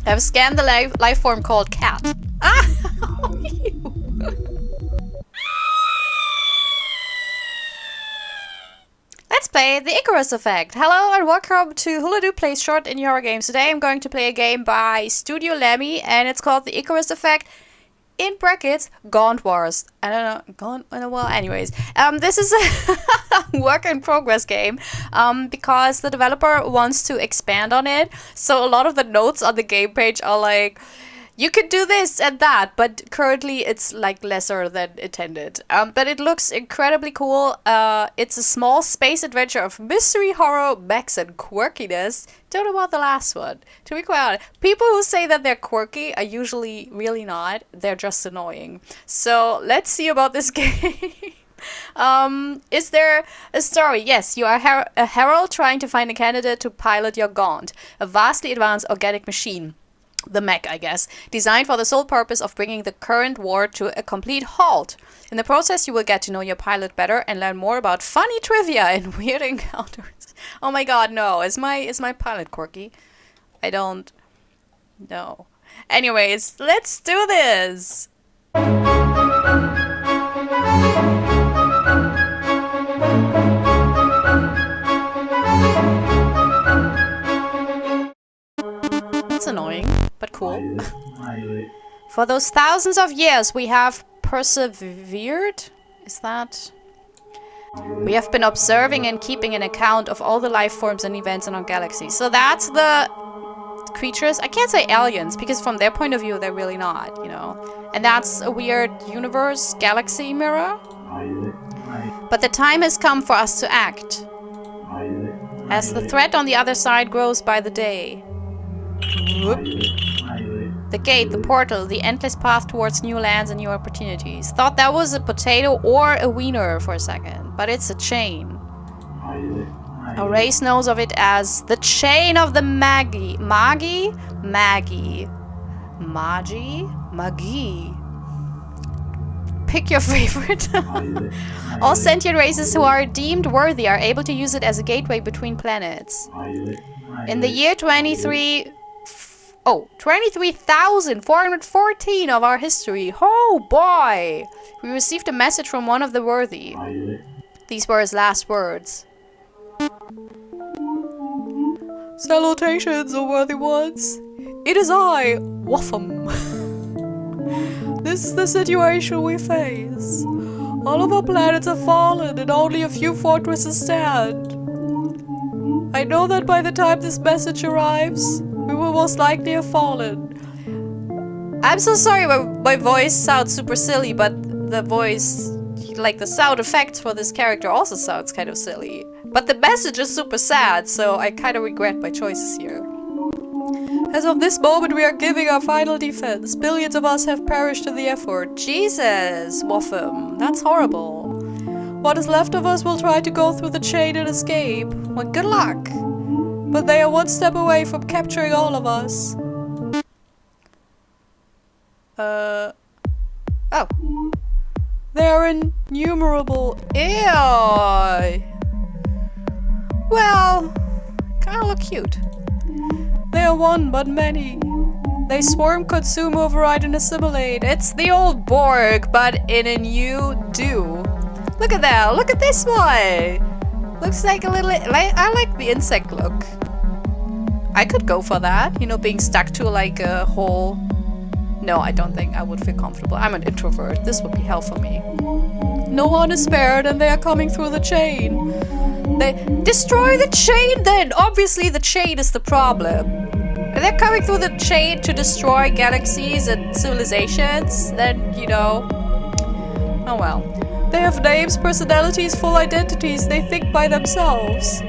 I've scanned the life form called cat. Ah! Let's play the Icarus Effect. Hello and welcome to Hula Do Plays Short in Horror Games. Today I'm going to play a game by Studio Lemi and it's called the Icarus Effect. In brackets, Gaunt Wars. I don't know, well, anyways. This is a work in progress game because the developer wants to expand on it. So a lot of the notes on the game page are like, you could do this and that, but currently it's like lesser than intended. But it looks incredibly cool. It's a small space adventure of mystery, horror, mechs, and quirkiness. Don't know about the last one. To be quite honest, people who say that they're quirky are usually really not. They're just annoying. So let's see about this game. Is there a story? Yes, you are a herald trying to find a candidate to pilot your Gaunt, a vastly advanced organic machine. The mech, I guess, designed for the sole purpose of bringing the current war to a complete halt. In the process, you will get to know your pilot better and learn more about funny trivia and weird encounters. Oh my god, no. Is my pilot quirky? I don't know. Anyways, let's do this! That's annoying, but cool. For those thousands of years we have persevered? Is that... We have been observing and keeping an account of all the life forms and events in our galaxy. So that's the creatures. I can't say aliens, because from their point of view they're really not, you know. And that's a weird universe, galaxy mirror. But the time has come for us to act. As the threat on the other side grows by the day. Whoop. The gate, the portal, the endless path towards new lands and new opportunities. Thought that was a potato or a wiener for a second, but it's a chain. Our race knows of it as the chain of the Magi. Magi? Maggie. Magi? Magi. Pick your favorite. All sentient races who are deemed worthy are able to use it as a gateway between planets. In the year 23,414 of our history. Oh boy! We received a message from one of the worthy. These were his last words. Salutations, O worthy ones. It is I, Waffum. This is the situation we face. All of our planets have fallen and only a few fortresses stand. I know that by the time this message arrives, we will most likely have fallen. I'm so sorry my voice sounds super silly, but the voice, like the sound effects for this character also sounds kind of silly. But the message is super sad, so I kind of regret my choices here. As of this moment, we are giving our final defense. Billions of us have perished in the effort. Jesus, Waffum, that's horrible. What is left of us will try to go through the chain and escape. Well, good luck. But they are one step away from capturing all of us. Oh. They are innumerable. Ew. Well, kinda look cute. They are one, but many. They swarm, consume, override, and assimilate. It's the old Borg, but in a new do. Look at that. Look at this one. Looks like a little... I like the insect look. I could go for that. You know, being stuck to like a whole... No, I don't think I would feel comfortable. I'm an introvert. This would be hell for me. No one is spared and they are coming through the chain. They destroy the chain then! Obviously the chain is the problem. If they're coming through the chain to destroy galaxies and civilizations, then, you know... Oh well. They have names, personalities, full identities. They think by themselves.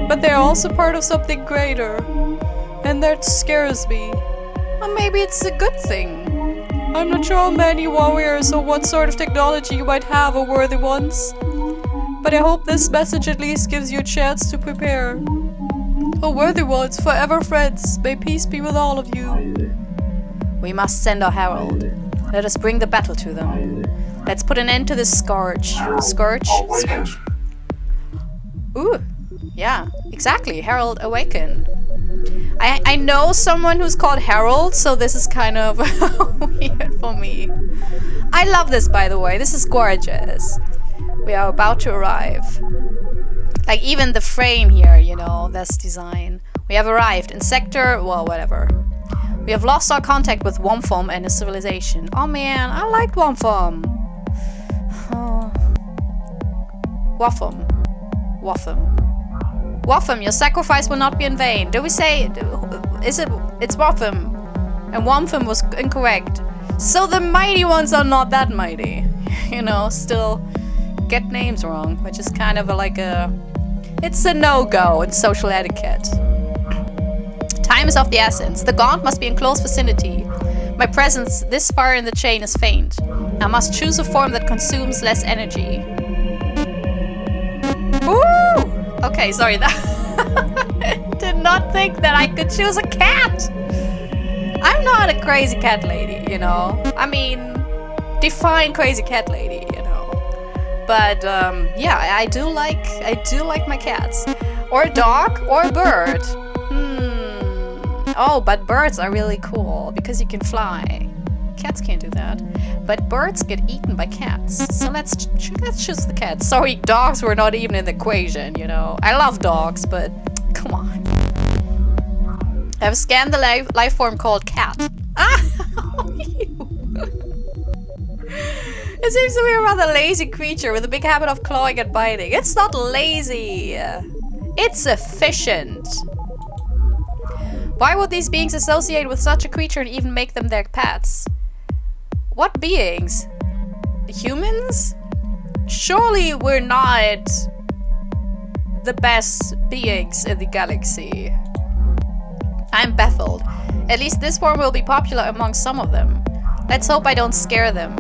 But they're also part of something greater. And that scares me. Or maybe it's a good thing. I'm not sure how many warriors or what sort of technology you might have, O worthy ones. But I hope this message at least gives you a chance to prepare. O worthy ones, forever friends, may peace be with all of you. We must send our herald. Let us bring the battle to them. Let's put an end to this scourge. Scourge? Scourge. Ooh. Yeah, exactly. Herald awaken. I know someone who's called Harold, so this is kind of weird for me. I love this, by the way. This is gorgeous. We are about to arrive. Like, even the frame here, you know, this design. We have arrived in sector... well, whatever. We have lost our contact with Womfom and his civilization. Oh man, I liked Womfom. Oh. Woffum. Woffum, your sacrifice will not be in vain. Do we say... is it... it's Woffum. And Womfum was incorrect. So the mighty ones are not that mighty. You know, still get names wrong. Which is kind of like a... it's a no-go in social etiquette. Time is of the essence. The Gaunt must be in close vicinity. My presence this far in the chain is faint. I must choose a form that consumes less energy. Ooh! Okay, sorry. Did not think that I could choose a cat! I'm not a crazy cat lady, you know? I mean, define crazy cat lady, you know? But, yeah, I do like my cats. Or a dog, or a bird. Oh, but birds are really cool, because you can fly. Cats can't do that. But birds get eaten by cats. So let's choose the cats. Sorry, dogs were not even in the equation, you know. I love dogs, but come on. I've scanned the life form called cat. Ah! It seems to be a rather lazy creature with a big habit of clawing and biting. It's not lazy. It's efficient. Why would these beings associate with such a creature and even make them their pets? What beings? Humans? Surely we're not the best beings in the galaxy. I'm baffled. At least this form will be popular among some of them. Let's hope I don't scare them.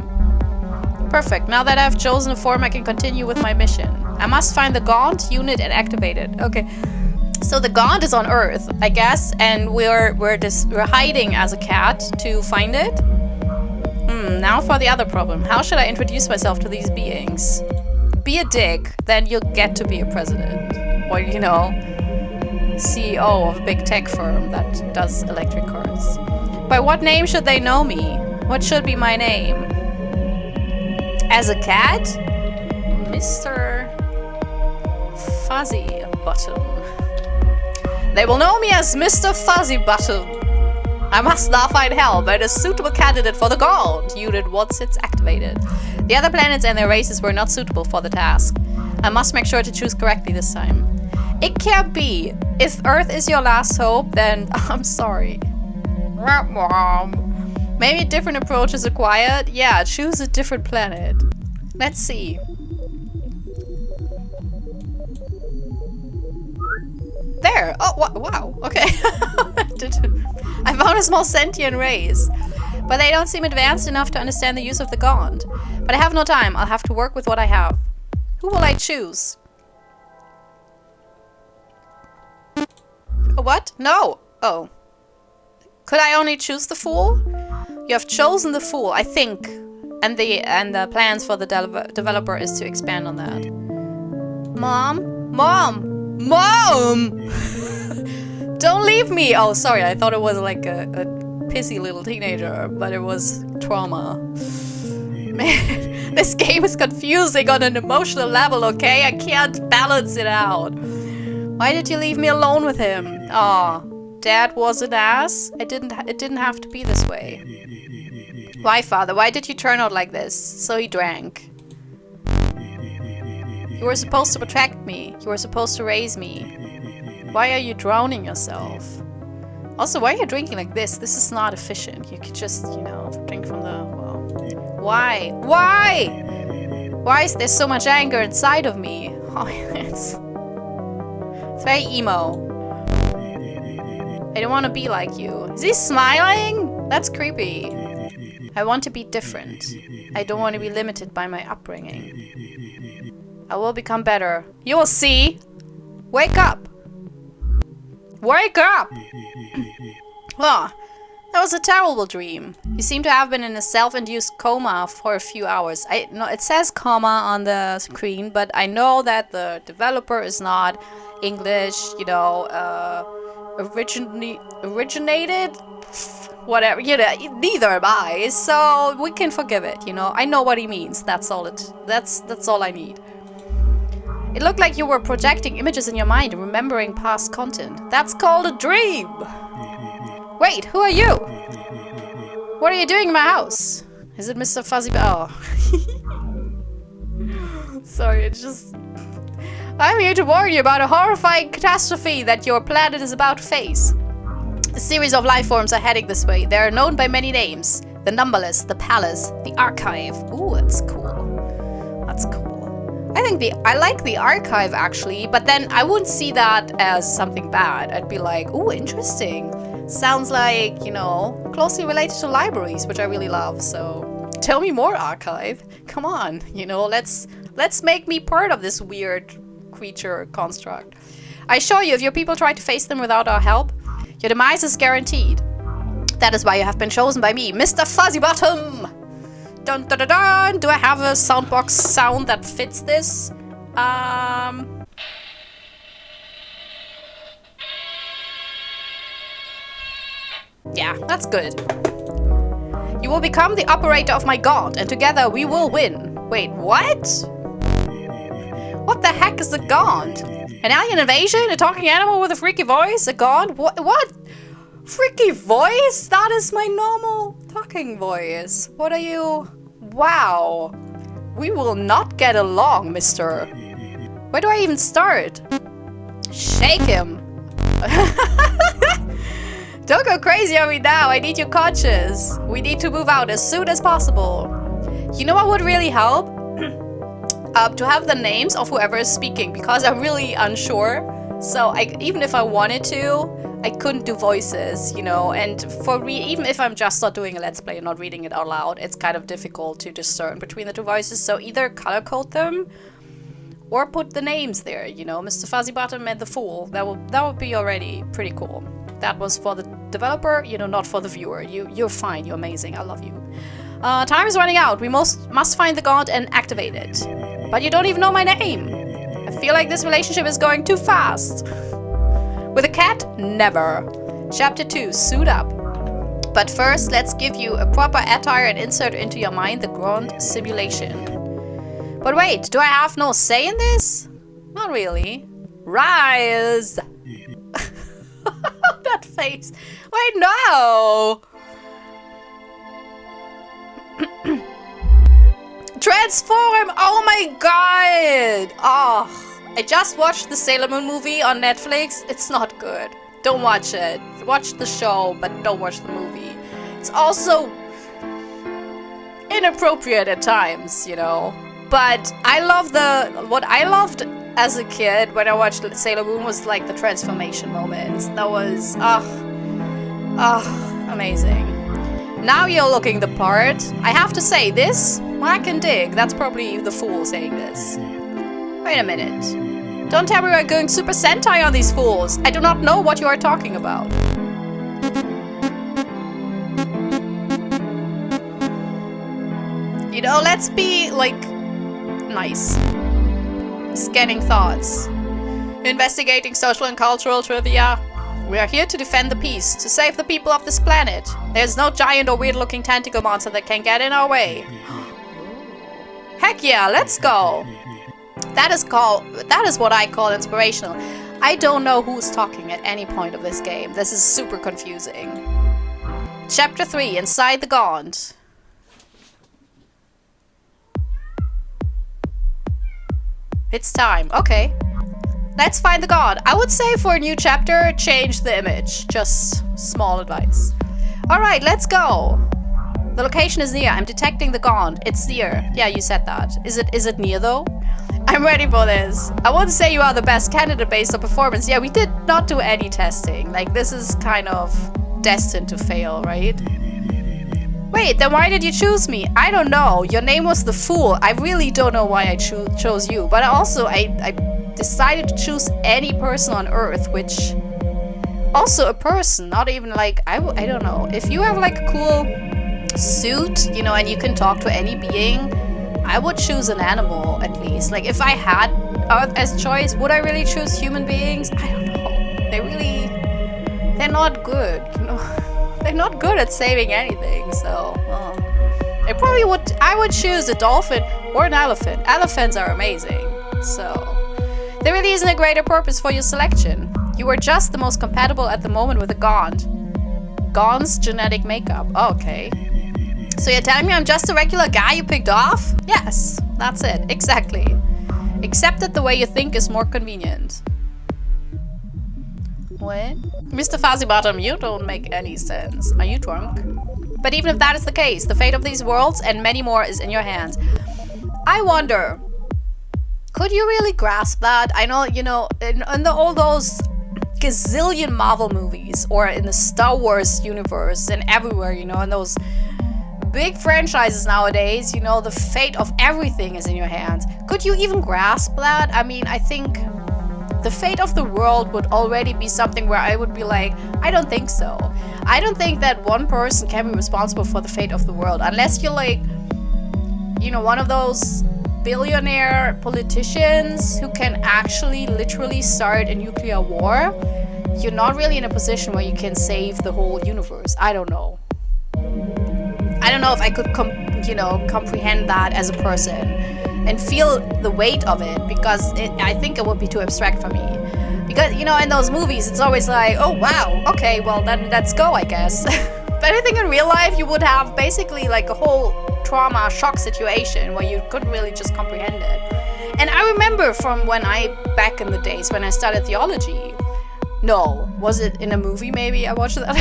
Perfect. Now that I've chosen a form, I can continue with my mission. I must find the Gaunt unit and activate it. Okay. So the Gaunt is on Earth, I guess, and we're hiding as a cat to find it. Now for the other problem. How should I introduce myself to these beings? Be a dick, then you'll get to be a president. Or, you know, CEO of a big tech firm that does electric cars. By what name should they know me? What should be my name? As a cat? Mr. Fuzzy Bottom. They will know me as Mr. Fuzzy Bottom. I must now find help and a suitable candidate for the Gaunt unit once it's activated. The other planets and their races were not suitable for the task. I must make sure to choose correctly this time. It can't be. If Earth is your last hope, then I'm sorry. Maybe a different approach is required? Yeah, choose a different planet. Let's see. There! Oh, wow. Okay. I found a small sentient race. But they don't seem advanced enough to understand the use of the Gaunt. But I have no time. I'll have to work with what I have. Who will I choose? What? No! Oh. Could I only choose the Fool? You have chosen the Fool, I think. And the plans for the developer is to expand on that. Mom? Mom! Mom! Don't leave me! Oh, sorry, I thought it was like a pissy little teenager, but it was trauma. Man, this game is confusing on an emotional level, okay? I can't balance it out. Why did you leave me alone with him? Aw, Dad was an ass? It didn't have to be this way. Why, Father? Why did you turn out like this? So he drank. You were supposed to protect me. You were supposed to raise me. Why are you drowning yourself? Also, why are you drinking like this? This is not efficient. You could just, you know, drink from the... well... Why? Why? Why is there so much anger inside of me? Oh, it's very emo. I don't want to be like you. Is he smiling? That's creepy. I want to be different. I don't want to be limited by my upbringing. I will become better. You will see. Wake up. Wake up! Oh, that was a terrible dream. You seem to have been in a self-induced coma for a few hours. No, it says coma on the screen, but I know that the developer is not English, you know, originated? Whatever, you know, neither am I, so we can forgive it, you know. I know what he means. That's all I need. It looked like you were projecting images in your mind and remembering past content. That's called a dream. Wait, who are you? What are you doing in my house? Is it Mr. Fuzzy? Oh. Sorry, it's just... I'm here to warn you about a horrifying catastrophe that your planet is about to face. A series of life forms are heading this way. They are known by many names. The Numberless, the Palace, the Archive. Ooh, that's cool. That's cool. I like the Archive, actually, but then I wouldn't see that as something bad. I'd be like, ooh, interesting. Sounds like, you know, closely related to libraries, which I really love, so... Tell me more, Archive. Come on, you know, let's make me part of this weird creature construct. I assure you, if your people try to face them without our help, your demise is guaranteed. That is why you have been chosen by me, Mr. Fuzzy Bottom! Dun dun dun dun! Do I have a soundbox sound that fits this? Yeah, that's good. You will become the operator of my Gaunt, and together we will win. Wait, what? What the heck is a Gaunt? An alien invasion? A talking animal with a freaky voice? A Gaunt? What? Freaky voice? That is my normal talking voice. What are you? Wow. We will not get along, mister. Where do I even start? Shake him. Don't go crazy on me now. I need you conscious. We need to move out as soon as possible. You know what would really help? To have the names of whoever is speaking, because I'm really unsure. So even if I wanted to, I couldn't do voices, you know, and for me, even if I'm just not doing a Let's Play and not reading it out loud, it's kind of difficult to discern between the two voices, so either color code them, or put the names there, you know, Mr. Fuzzy Bottom and the Fool. That would be already pretty cool. That was for the developer, you know, not for the viewer. You're fine, you're amazing, I love you. Time is running out, we must find the Gaunt and activate it. But you don't even know my name! I feel like this relationship is going too fast. With a cat? Never. Chapter 2, suit up. But first, let's give you a proper attire and insert into your mind the Gaunt simulation. But wait, do I have no say in this? Not really. Rise! That face. Wait, no! Transform! Oh my god! Oh. I just watched the Sailor Moon movie on Netflix. It's not good. Don't watch it. Watch the show, but don't watch the movie. It's also inappropriate at times, you know. But I love what I loved as a kid when I watched Sailor Moon was like the transformation moments. That was amazing. Now you're looking the part. I have to say this, I can dig. That's probably the Fool saying this. Wait a minute. Don't tell me we're going Super Sentai on these fools. I do not know what you are talking about. You know, let's be, like, nice. Scanning thoughts. Investigating social and cultural trivia. We are here to defend the peace, to save the people of this planet. There's no giant or weird-looking tentacle monster that can get in our way. Heck yeah, let's go. That is what I call inspirational. I don't know who's talking at any point of this game. This is super confusing. Chapter 3, Inside the Gaunt. It's time. Okay. Let's find the Gaunt. I would say for a new chapter, change the image. Just small advice. Alright, let's go. The location is near. I'm detecting the Gaunt. It's near. Yeah, you said that. Is it near though? I'm ready for this. I won't say you are the best candidate based on performance. Yeah, we did not do any testing. Like, this is kind of destined to fail, right? Wait, then why did you choose me? I don't know. Your name was the Fool. I really don't know why I chose you. But also, I decided to choose any person on Earth, which... Also a person, not even like... I don't know. If you have like a cool suit, you know, and you can talk to any being... I would choose an animal, at least. Like, if I had Earth as choice, would I really choose human beings? I don't know. They really... not good, you know. They're not good at saving anything, so I would choose a dolphin or an elephant. Elephants are amazing, so there really isn't a greater purpose for your selection. You are just the most compatible at the moment with a Gaunt. Gaunt's genetic makeup. Okay. So you're telling me I'm just a regular guy you picked off? Yes, that's it. Exactly. Except that the way you think is more convenient. What? Mr. Fuzzybottom, you don't make any sense. Are you drunk? But even if that is the case, the fate of these worlds and many more is in your hands. I wonder, could you really grasp that? I know, you know, in all those gazillion Marvel movies or in the Star Wars universe and everywhere, you know, in those big franchises nowadays, you know, the fate of everything is in your hands. Could you even grasp that? I mean, I think the fate of the world would already be something where I would be like, I don't think so. I don't think that one person can be responsible for the fate of the world unless you're like, you know, one of those billionaire politicians who can actually literally start a nuclear war. You're not really in a position where you can save the whole universe. I don't know. I don't know if I could comprehend that as a person and feel the weight of it, because I think it would be too abstract for me. Because, you know, in those movies, it's always like, oh wow, okay, well then let's go, I guess. But I think in real life, you would have basically like a whole trauma shock situation where you couldn't really just comprehend it. And I remember from back in the days when I started theology. No, was it in a movie maybe I watched that?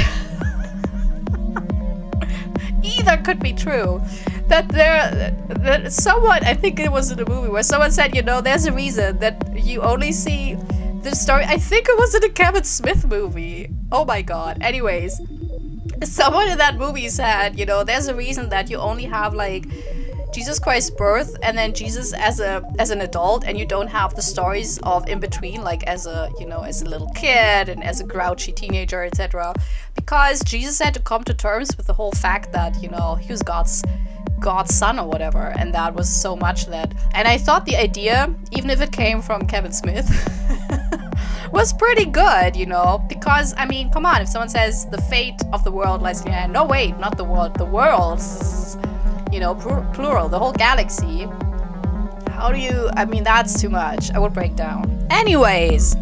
Either could be true. That someone, I think it was in a movie where someone said, you know, there's a reason that you only see the story. I think it was in a Kevin Smith movie. Oh my god. Anyways, someone in that movie said, you know, there's a reason that you only have like Jesus Christ's birth and then Jesus as an adult, and you don't have the stories of in between, like as a little kid and as a grouchy teenager, etc. Because Jesus had to come to terms with the whole fact that, you know, he was God's son or whatever, and that was so much that. And I thought the idea, even if it came from Kevin Smith, was pretty good, you know, because I mean, come on, if someone says the fate of the world lies in your hand, no wait, not the world, the worlds. You know, plural, the whole galaxy. How do you... I mean, that's too much. I would break down. Anyways,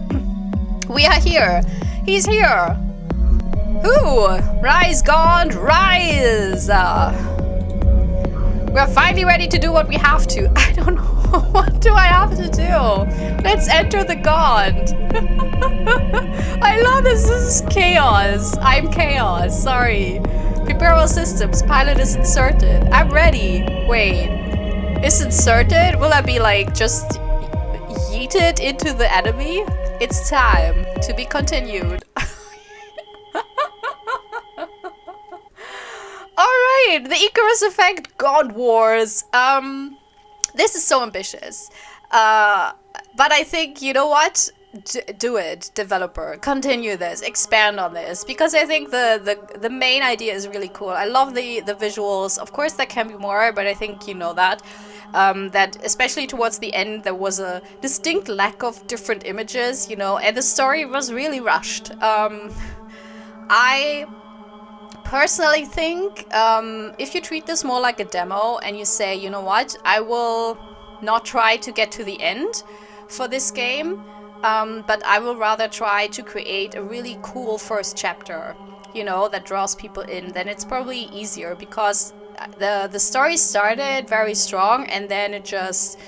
we are here. He's here. Who? Rise, Gaunt, rise! We're finally ready to do what we have to. I don't know. What do I have to do? Let's enter the Gaunt. I love this. This is chaos. I'm chaos. Sorry. Prepare all systems. Pilot is inserted. I'm ready. Wait. Is inserted? Will I be like just yeeted into the enemy? It's time to be continued. Alright, the Icarus Effect, Gaunt Wars. This is so ambitious. But I think, you know what? Do it, developer. Continue this, expand on this, because I think the main idea is really cool. I love the visuals. Of course there can be more, but I think you know that that especially towards the end there was a distinct lack of different images, you know, and the story was really rushed. I personally think if you treat this more like a demo and you say, you know what, I will not try to get to the end for this game, but I will rather try to create a really cool first chapter, you know, that draws people in, then it's probably easier, because the story started very strong and then it just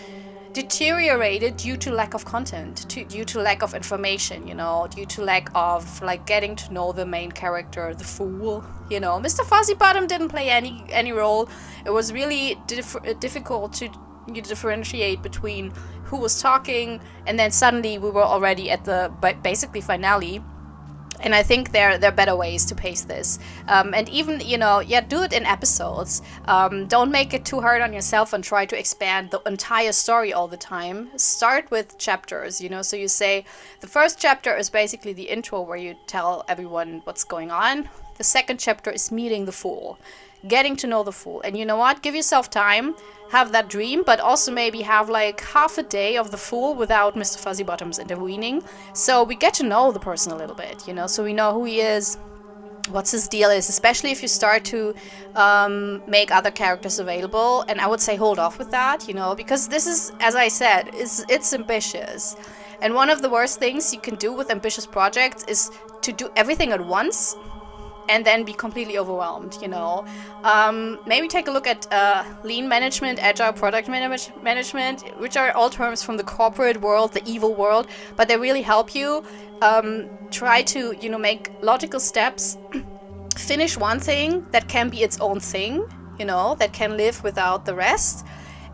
deteriorated due to lack of content, due to lack of information, you know, due to lack of like getting to know the main character, the fool, you know. Mr. Fuzzybottom didn't play any role. It was really difficult to differentiate between who was talking, and then suddenly we were already at the basically finale. And I think there are better ways to pace this, and even, you know, yeah, do it in episodes. Don't make it too hard on yourself and try to expand the entire story all the time. Start with chapters, you know, so you say the first chapter is basically the intro where you tell everyone what's going on. The second chapter is meeting the fool. getting to know the Fool. And you know what? Give yourself time, have that dream, but also maybe have like half a day of the Fool without Mr. Fuzzy Bottoms intervening. So we get to know the person a little bit, you know, so we know who he is, what's his deal is, especially if you start to make other characters available. And I would say hold off with that, you know, because this is, as I said, it's ambitious. And one of the worst things you can do with ambitious projects is to do everything at once and then be completely overwhelmed, you know. Maybe take a look at lean management, agile product management, which are all terms from the corporate world, the evil world, but they really help you try to, you know, make logical steps, finish one thing that can be its own thing, you know, that can live without the rest,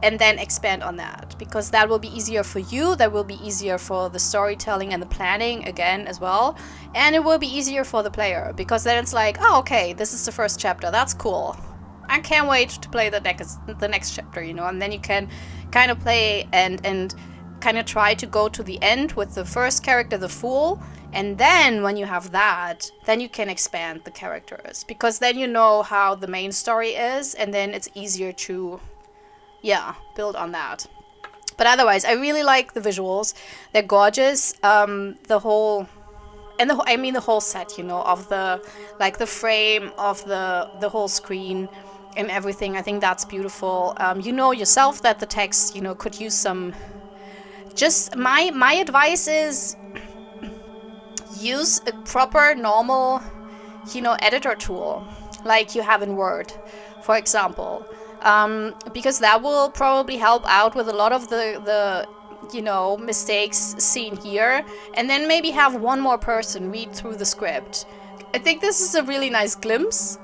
and then expand on that, because that will be easier for you, that will be easier for the storytelling and the planning again as well, and it will be easier for the player, because then it's like, oh, okay, this is the first chapter, that's cool, I can't wait to play the next chapter, you know. And then you can kind of play and kind of try to go to the end with the first character, the Fool, and then when you have that, then you can expand the characters, because then you know how the main story is, and then it's easier to build on that. But otherwise, I really like the visuals. They're gorgeous. The whole set, you know, of the frame of the whole screen and everything. I think that's beautiful. You know yourself that the text, you know, could use some. Just my advice is use a proper normal, you know, editor tool like you have in Word, for example. Because that will probably help out with a lot of the you know, mistakes seen here, and then maybe have one more person read through the script. I think this is a really nice glimpse,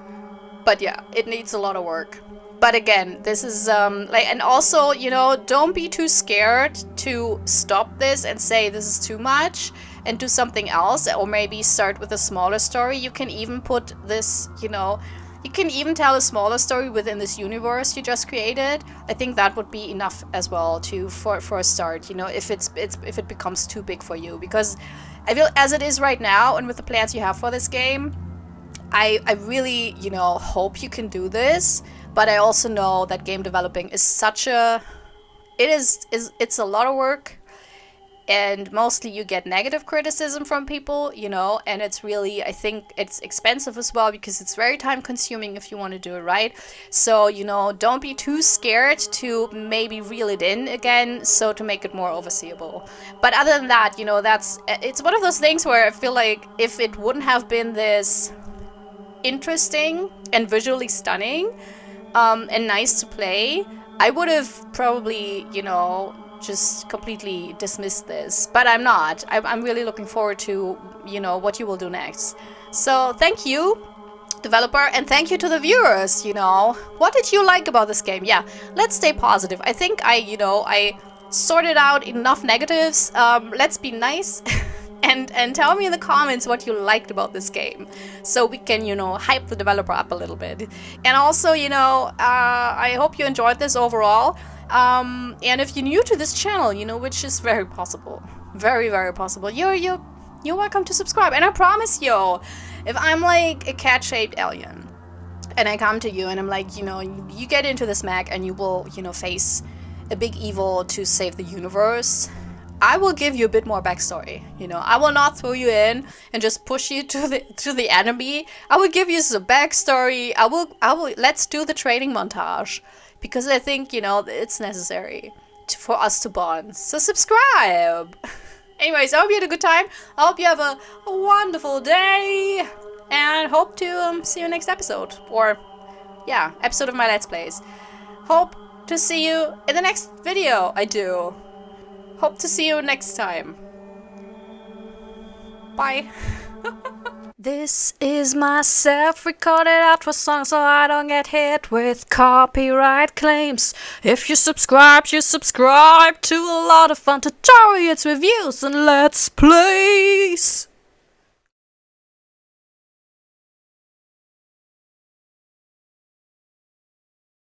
but yeah, it needs a lot of work. But again, this is and also, you know, don't be too scared to stop this and say this is too much and do something else, or maybe start with a smaller story. You can even put this, you know, you can even tell a smaller story within this universe you just created. I think that would be enough as well for a start, you know, if it becomes too big for you. Because I feel as it is right now, and with the plans you have for this game, I really, you know, hope you can do this. But I also know that game developing is it's a lot of work. And mostly you get negative criticism from people, you know, and it's really, I think it's expensive as well, because it's very time consuming if you want to do it right. So, you know, don't be too scared to maybe reel it in again, so to make it more overseeable. But other than that, you know, it's one of those things where I feel like if it wouldn't have been this interesting and visually stunning and nice to play, I would have probably, you know, just completely dismissed this, but I'm not. I'm really looking forward to, you know, what you will do next. So thank you, developer, and thank you to the viewers. You know, what did you like about this game? Yeah, let's stay positive. I think I sorted out enough negatives. Let's be nice and tell me in the comments what you liked about this game, so we can, you know, hype the developer up a little bit. And also, you know, I hope you enjoyed this overall. And if you're new to this channel, you know, which is very possible, very, very possible, you're welcome to subscribe. And I promise you, if I'm like a cat-shaped alien and I come to you and I'm like, you know, you get into this mech and you will, you know, face a big evil to save the universe, I will give you a bit more backstory. You know, I will not throw you in and just push you to the enemy. I will give you some backstory. I will let's do the training montage, because I think, you know, it's necessary for us to bond. So subscribe! Anyways, I hope you had a good time. I hope you have a wonderful day. And hope to see you next episode. Or, yeah, episode of my Let's Plays. Hope to see you in the next video I do. Hope to see you next time. Bye. This is my self-recorded outro song, so I don't get hit with copyright claims. If you subscribe to a lot of fun tutorials, reviews, and let's plays.